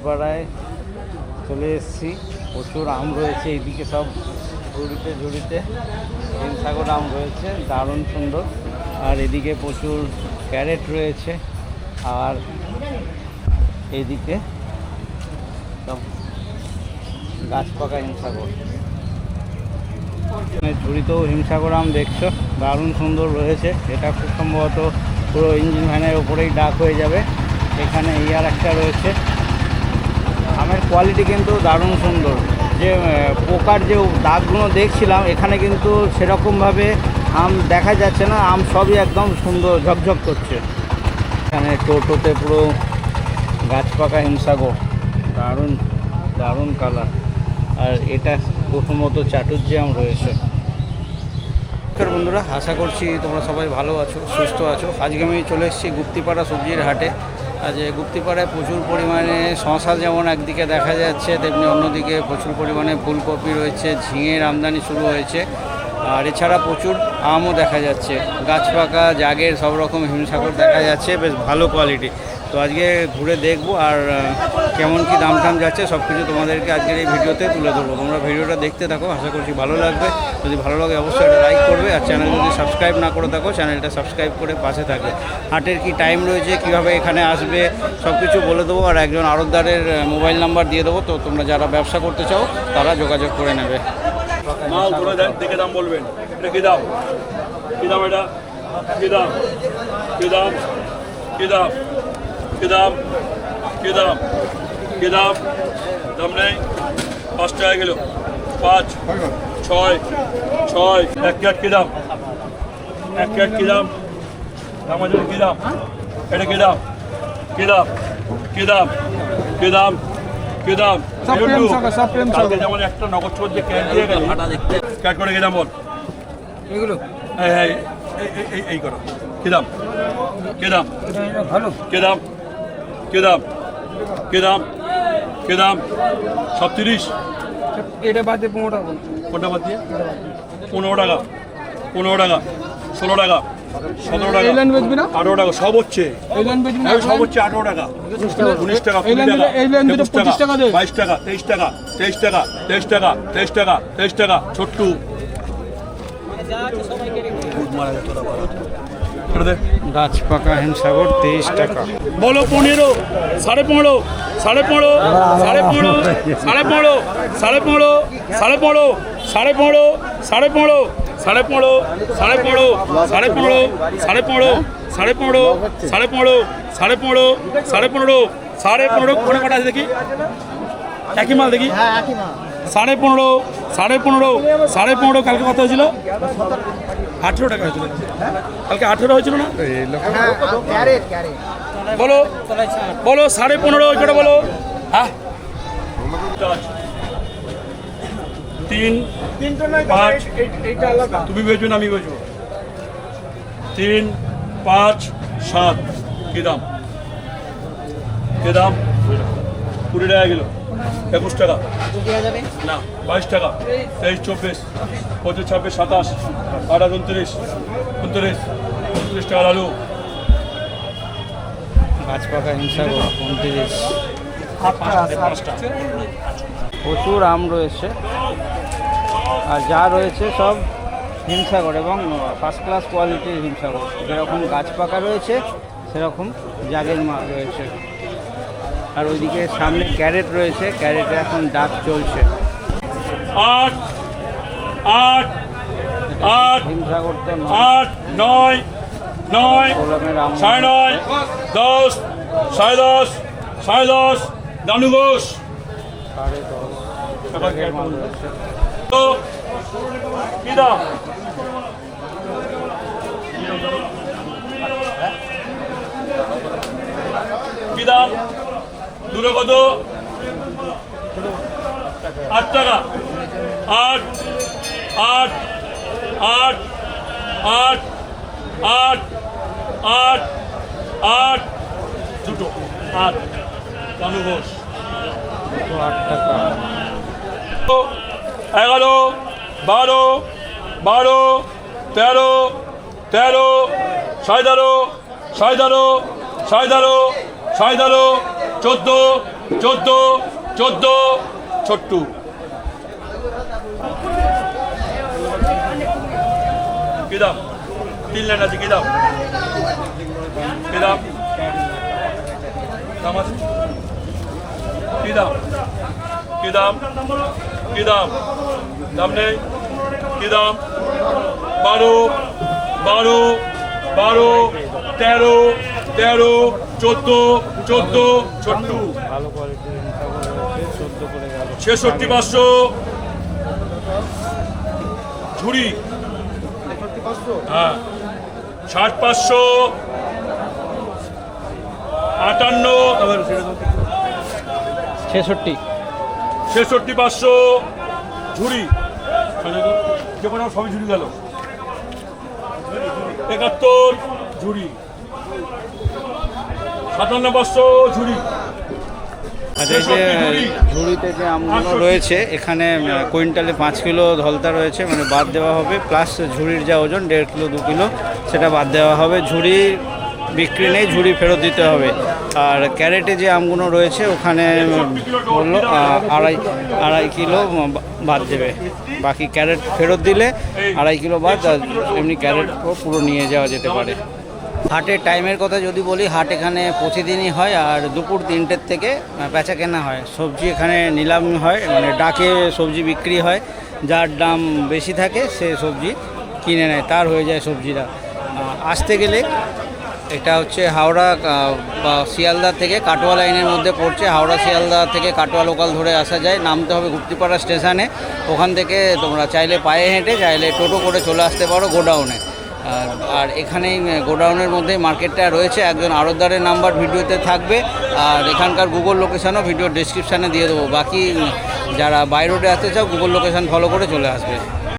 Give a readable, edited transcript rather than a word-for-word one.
গুপ্তিপাড়ায় চলে এসেছি। প্রচুর আম রয়েছে এইদিকে, সব ঝুড়িতে ঝুড়িতে হিমসাগর আম রয়েছে, দারুণ সুন্দর। আর এদিকে প্রচুর ক্যারেট রয়েছে, আর এইদিকে সব গাছ পাকা হিমসাগর। ঝুড়িতেও হিমসাগর আম দেখছো, দারুণ সুন্দর রয়েছে। এটা খুব সম্ভবত পুরো ইঞ্জিন ভ্যানের ওপরেই ডাক হয়ে যাবে। এখানে এই আর একটা রয়েছে। আমের কোয়ালিটি কিন্তু দারুণ সুন্দর। যে পোকার যে দাগগুলো দেখছিলাম, এখানে কিন্তু সেরকমভাবে আম দেখা যাচ্ছে না, আম সবই একদম সুন্দর ঝকঝক করছে। এখানে টোটোতে পুরো গাছ পাকা হিমসাগর, দারুণ দারুণ কালার। আর এটা প্রথমত চাটুর্যে আম রয়েছে। নমস্কার বন্ধুরা, আশা করছি তোমরা সবাই ভালো আছো, সুস্থ আছো। আজকে আমি চলে এসেছি গুপ্তিপাড়া সবজির হাটে। আজ গুপ্তিপাড়ায় প্রচুর পরিমাণে শশা যেমন একদিকে দেখা যাচ্ছে, তেমনি অন্যদিকে প্রচুর পরিমাণে ফুলকপি রয়েছে, ঝিঙের আমদানি শুরু হয়েছে। আর এছাড়া প্রচুর আমও দেখা যাচ্ছে, গাছ পাকা জাগের সব রকম হিমসাগর দেখা যাচ্ছে, বেশ ভালো কোয়ালিটি। তো আজকে ঘুরে দেখবো আর কেমন কি দাম টাম যাচ্ছে সব কিছু তোমাদেরকে আজকের এই ভিডিওতে তুলে ধরবো। তোমরা ভিডিওটা দেখতে থাকো, আশা করছি ভালো লাগবে। যদি ভালো লাগে অবশ্যই একটা লাইক করবে, আর চ্যানেল যদি সাবস্ক্রাইব না করে থাকো চ্যানেলটা সাবস্ক্রাইব করে পাশে থাকবে। হাটের কি টাইম রয়েছে, কীভাবে এখানে আসবে সব কিছু বলে দেবো। আর একজন আড়তদারের মোবাইল নাম্বার দিয়ে দেবো, তো তোমরা যারা ব্যবসা করতে চাও তারা যোগাযোগ করে নেবে। মাল ধরে দেখে দাম বলবেন। এটা কি দাম? কি দাম? এটা কি দাম? কি দাম? কি দাম? কি দাম? কি দাম? কি দাম? দাম নেই। 5 টাকা কিলো। 5, 6, 6। 1 ক্যারেট কি দাম? 1 ক্যারেট কি দাম? দাম আছে কি দাম? এটা কি দাম? কি দাম? কি দাম? কি দাম? কি দাম? কালকে যেমন একটা নগদ ছোট যে ক্যারেট দিয়ে গেল, ক্যারেট করে কি দাম বল? এগুলো এই করো। কি দাম? কি দাম? ভালো। কি দাম? কি দাম? কি দাম? কি দাম? সব 30। এটা বাদ দিয়ে 15 টাকা। কোনটা বাদ দিয়ে? 15 টাকা, 15 টাকা, 16 টাকা, 17 টাকা, 18 টাকা, সব হচ্ছে সব হচ্ছে 18 টাকা, 19 টাকা, 20 টাকা, 21 টাকা, 22 টাকা, 23 টাকা, 23 টাকা, 23 টাকা, 23 টাকা, 23 টাকা, ছোট্টু গাছ পাকা হিমসাগর 23 টাকা। বলো 15, 15.5, 15.5, 15.5, 15.5, 15.5, 15.5, 15.5, 15.5, 15.5, 15.5, 15.5, 15.5, 15.5, 15.5, 15.5, 15.5, 15.5 কোনে কটা আছে দেখি? একই মাল দেখি। 15.5, 15.5, 15.5। কালকে কত হয়েছিল? 18 টাকা হয়েছিল। কালকে 18 হয়েছিল না? বলো বলো 15.5 ওইটা বলো। হ্যাঁ 3, 5। তুমি বেচো না আমি বেচবো। 3, 5, 7। কি দাম? কি দাম? 20 টাকা কিলো। 21 টাকা না, 22 টাকা, 23, 24, 25, 26, 27, 28, 29, 29, 29 টাকার আলু। গাছ পাকা হিমসাগর 29। 5টা। প্রচুর আম রয়েছে, আর যা রয়েছে সব হিমসাগর এবং ফার্স্ট ক্লাস কোয়ালিটির হিমসাগর। যেরকম গাছ পাকা রয়েছে সেরকম জাগের মাল রয়েছে। আর ওইদিকে সামনে ক্যারেট রয়েছে, ক্যারেটে এখন ডাক চলছে। 8, 8, 8, হিমসাগর তো 8, 9, 9, 9.5, 10, 10.5, 10.5। দানু ঘোষ 10.5 মাল রয়েছে। কি দাম? কি দাম? দুটো কত? 8 টাকা। 8, 8, 8, 8, 8, 8, 8, দুটো 8। দানু ঘোষ 8 টাকা। 11, 12, 12, 13, 13, 17, 17, 17, 17, 14, 14 14 ছোট্টু কি দাম 3 লাইন আছে কি দাম কি দাম দাম আছে কি দাম কি দাম কি দাম দাম নেই কি দাম 12 12 12 13 13 14 14 ছোট্টু ভালো কোয়ালিটির ছাগল রয়েছে 14 করে গেল 66 500 ঝুড়ি হ্যাঁ 60 500 58 66 66 500 ঝুড়ি যে কোনো সবই ঝুড়ি গেল 71 ঝুড়ি 57 500 ঝুড়ি আচ্ছা এই যে ঝুড়িতে যে আমগুলো রয়েছে এখানে কুইন্টালে 5 কিলো ধলতা রয়েছে, মানে বাদ দেওয়া হবে, প্লাস ঝুড়ির যা ওজন 1.5 কিলো 2 কিলো সেটা বাদ দেওয়া হবে। ঝুড়ি বিক্রি নেই, ঝুড়ি ফেরত দিতে হবে। আর ক্যারেটে যে আমগুলো রয়েছে ওখানে বললো আড়াই কিলো বাদ দেবে, বাকি ক্যারেট ফেরত দিলে 2.5 কিলো বাদ, আর এমনি ক্যারেট পুরো নিয়ে যাওয়া যেতে পারে। হাটের টাইমের কথা যদি বলি, হাট এখানে প্রতিদিনই হয় আর দুপুর 3টের থেকে বেচা কেনা হয়। সবজি এখানে নিলাম হয়, মানে ডাকে সবজি বিক্রি হয়, যার দাম বেশি থাকে সে সবজি কিনে নেয়, তার হয়ে যায় সবজিটা। আসতে গেলে এটা হচ্ছে হাওড়া বা শিয়ালদা থেকে কাটোয়া লাইনের মধ্যে পড়ছে। হাওড়া শিয়ালদা থেকে কাটোয়া লোকাল ধরে আসা যায়, নামতে হবে গুপ্তিপাড়া স্টেশনে। ওখান থেকে তোমরা চাইলে পায়ে হেঁটে, চাইলে টোটো করে চলে আসতে পারো গোডাউনে। আর এখানেই গোডাউনের মধ্যেই মার্কেটটা রয়েছে। একজন আড়তদারের নাম্বার ভিডিওতে থাকবে, আর এখানকার গুগল লোকেশানও ভিডিও ডেসক্রিপশানে দিয়ে দেবো। বাকি যারা বাই রোডে আসতে চাও গুগল লোকেশান ফলো করে চলে আসবে।